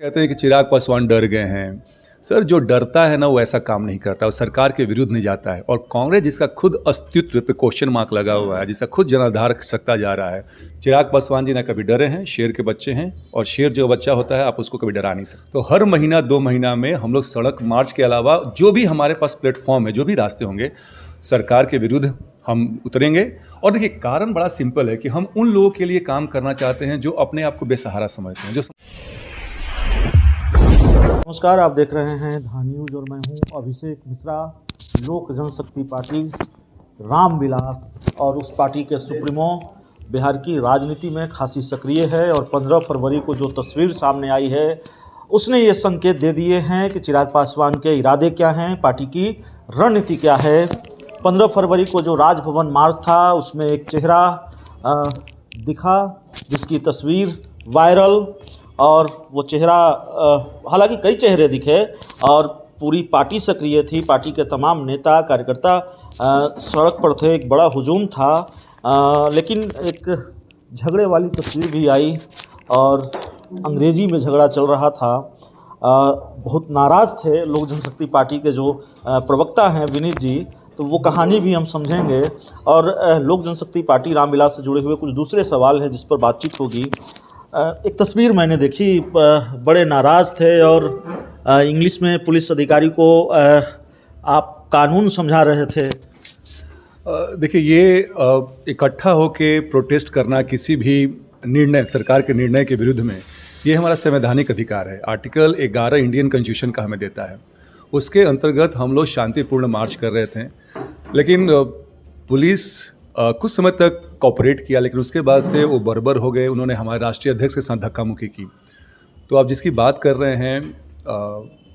कहते हैं कि चिराग पासवान डर गए हैं। सर, जो डरता है ना वो ऐसा काम नहीं करता, वो सरकार के विरुद्ध नहीं जाता है। और कांग्रेस जिसका खुद अस्तित्व पे क्वेश्चन मार्क लगा हुआ है, जिसका खुद जनाधार सकता जा रहा है, चिराग पासवान जी ना कभी डरे हैं, शेर के बच्चे हैं। और शेर जो बच्चा होता है आप उसको कभी डरा नहीं सकते। तो हर महीना 2 महीना में हम लोग सड़क मार्च के अलावा जो भी हमारे पास प्लेटफॉर्म है, जो भी रास्ते होंगे, सरकार के विरुद्ध हम उतरेंगे। और देखिए, कारण बड़ा सिंपल है कि हम उन लोगों के लिए काम करना चाहते हैं जो अपने आप को बेसहारा समझते हैं। जो नमस्कार, आप देख रहे हैं धा न्यूज और मैं हूं अभिषेक मिश्रा। लोक जनशक्ति पार्टी रामविलास और उस पार्टी के सुप्रीमो बिहार की राजनीति में खासी सक्रिय है और 15 फरवरी को जो तस्वीर सामने आई है उसने ये संकेत दे दिए हैं कि चिराग पासवान के इरादे क्या हैं, पार्टी की रणनीति क्या है। 15 फरवरी को जो राजभवन मार्च था उसमें एक चेहरा दिखा जिसकी तस्वीर वायरल, और वो चेहरा हालांकि कई चेहरे दिखे और पूरी पार्टी सक्रिय थी। पार्टी के तमाम नेता कार्यकर्ता सड़क पर थे, एक बड़ा हुजूम था। लेकिन एक झगड़े वाली तस्वीर भी आई और अंग्रेजी में झगड़ा चल रहा था। बहुत नाराज़ थे लोक जनशक्ति पार्टी के जो प्रवक्ता हैं विनीत जी, तो वो कहानी भी हम समझेंगे। और लोक जनशक्ति पार्टी रामविलास से जुड़े हुए कुछ दूसरे सवाल हैं जिस पर बातचीत होगी। एक तस्वीर मैंने देखी, बड़े नाराज़ थे और इंग्लिश में पुलिस अधिकारी को आप कानून समझा रहे थे। देखिए, ये इकट्ठा होके प्रोटेस्ट करना किसी भी निर्णय, सरकार के निर्णय के विरुद्ध में, ये हमारा संवैधानिक अधिकार है। आर्टिकल 11 इंडियन कॉन्स्टिट्यूशन का हमें देता है। उसके अंतर्गत हम लोग शांतिपूर्ण मार्च कर रहे थे, लेकिन पुलिस कुछ समय तक कॉपरेट किया, लेकिन उसके बाद से वो बर्बर हो गए। उन्होंने हमारे राष्ट्रीय अध्यक्ष के साथ धक्का मुक्की की। तो आप जिसकी बात कर रहे हैं,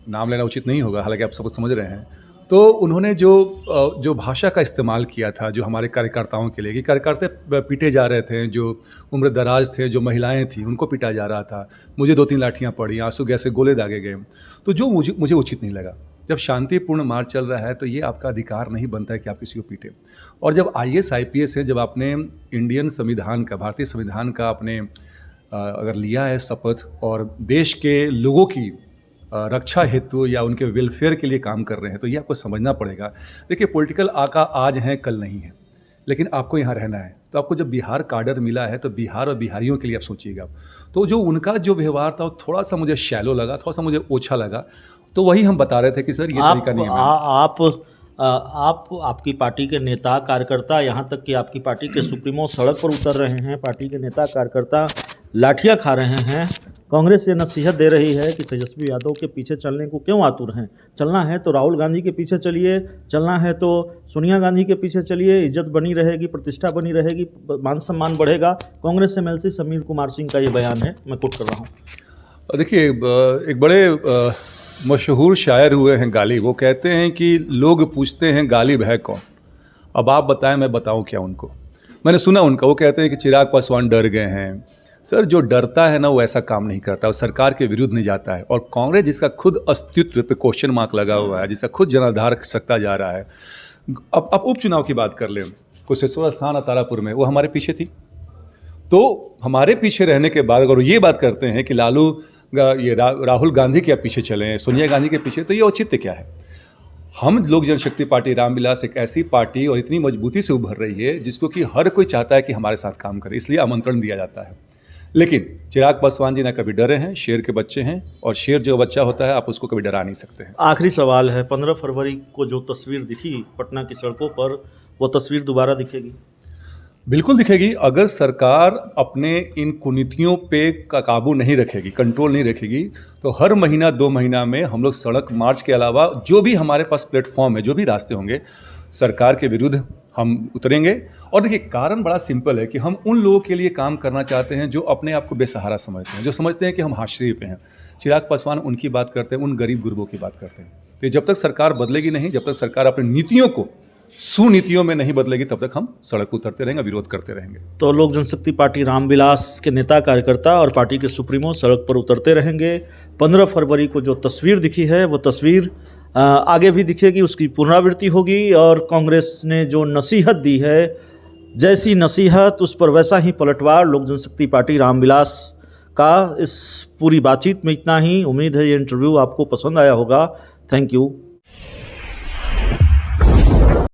नाम लेना उचित नहीं होगा, हालांकि आप सब कुछ समझ रहे हैं। तो उन्होंने जो भाषा का इस्तेमाल किया था जो हमारे कार्यकर्ताओं के लिए, कि कार्यकर्ता पीटे जा रहे थे, जो उम्र दराज थे, जो महिलाएं थीं, उनको पीटा जा रहा था। मुझे 2-3 लाठियाँ पड़ी, आंसू गैस से गोले दागे गए। तो जो मुझे उचित नहीं लगा। जब शांतिपूर्ण मार्च चल रहा है तो ये आपका अधिकार नहीं बनता है कि आप किसी को पीटे। और जब IAS IPS है, जब आपने इंडियन संविधान का, भारतीय संविधान का आपने अगर लिया है शपथ और देश के लोगों की रक्षा हेतु या उनके वेलफेयर के लिए काम कर रहे हैं, तो ये आपको समझना पड़ेगा। देखिए, पॉलिटिकल आका आज हैं कल नहीं है, लेकिन आपको यहाँ रहना है। तो आपको जब बिहार का ऑर्डर मिला है तो बिहार और बिहारियों के लिए आप सोचिएगा। तो जो उनका जो व्यवहार था वो थोड़ा सा मुझे शैलो लगा, थोड़ा सा मुझे ओछा लगा। तो वही हम बता रहे थे कि सर ये तरीका नहीं है। आपकी पार्टी के नेता कार्यकर्ता, यहाँ तक कि आपकी पार्टी के सुप्रीमो सड़क पर उतर रहे हैं, पार्टी के नेता कार्यकर्ता लाठियाँ खा रहे हैं। कांग्रेस ये नसीहत दे रही है कि तेजस्वी यादव के पीछे चलने को क्यों आतुर हैं। चलना है तो राहुल गांधी के पीछे चलिए, चलना है तो सोनिया गांधी के पीछे चलिए। इज्जत बनी रहेगी, प्रतिष्ठा बनी रहेगी, मान सम्मान बढ़ेगा। कांग्रेस MLC समीर कुमार सिंह का ये बयान है, मैं कोट कर रहा हूँ। देखिए, एक बड़े मशहूर शायर हुए हैं गालिब। वो कहते हैं कि लोग पूछते हैं गालिब है कौन, अब आप बताएं मैं बताऊं क्या उनको। मैंने सुना उनका, वो कहते हैं कि चिराग पासवान डर गए हैं। सर, जो डरता है ना वो ऐसा काम नहीं करता, वो सरकार के विरुद्ध नहीं जाता है। और कांग्रेस जिसका खुद अस्तित्व पे क्वेश्चन मार्क लगा हुआ है, जिसका खुद जनाधार सकता जा रहा है। अब आप उपचुनाव की बात कर लें, कुशेश्वर स्थान और तारापुर में वो हमारे पीछे थी। तो हमारे पीछे रहने के बाद अगर ये बात करते हैं कि राहुल गांधी के पीछे चलें, सोनिया गांधी के पीछे, तो ये औचित्य क्या है। हम लोक जनशक्ति पार्टी रामविलास एक ऐसी पार्टी और इतनी मजबूती से उभर रही है जिसको कि हर कोई चाहता है कि हमारे साथ काम करे, इसलिए आमंत्रण दिया जाता है। लेकिन चिराग पासवान जी ना कभी डरे हैं, शेर के बच्चे हैं। और शेर जो बच्चा होता है आप उसको कभी डरा नहीं सकते हैं। आखिरी सवाल है, 15 फरवरी को जो तस्वीर दिखी पटना की सड़कों पर, वो तस्वीर दोबारा दिखेगी? बिल्कुल दिखेगी। अगर सरकार अपने इन कुनीतियों पे का काबू नहीं रखेगी, कंट्रोल नहीं रखेगी, तो हर महीना 2 महीना में हम लोग सड़क मार्च के अलावा जो भी हमारे पास प्लेटफॉर्म है, जो भी रास्ते होंगे, सरकार के विरुद्ध हम उतरेंगे। और देखिए, कारण बड़ा सिंपल है कि हम उन लोगों के लिए काम करना चाहते हैं जो अपने आप को बेसहारा समझते हैं, जो समझते हैं कि हम हाशिए पे हैं। चिराग पासवान उनकी बात करते हैं, उन गरीब गुरबों की बात करते हैं। तो जब तक सरकार बदलेगी नहीं, जब तक सरकार अपनी नीतियों को सुनीतियों में नहीं बदलेगी, तब तक हम सड़क उतरते रहेंगे, विरोध करते रहेंगे। तो लोक जनशक्ति पार्टी रामविलास के नेता कार्यकर्ता और पार्टी के सुप्रीमो सड़क पर उतरते रहेंगे। 15 फरवरी को जो तस्वीर दिखी है वो तस्वीर आगे भी दिखेगी, उसकी पुनरावृत्ति होगी। और कांग्रेस ने जो नसीहत दी है, जैसी नसीहत उस पर वैसा ही पलटवार लोक जनशक्ति पार्टी रामविलास का इस पूरी बातचीत में इतना ही। उम्मीद है ये इंटरव्यू आपको पसंद आया होगा। Thank you.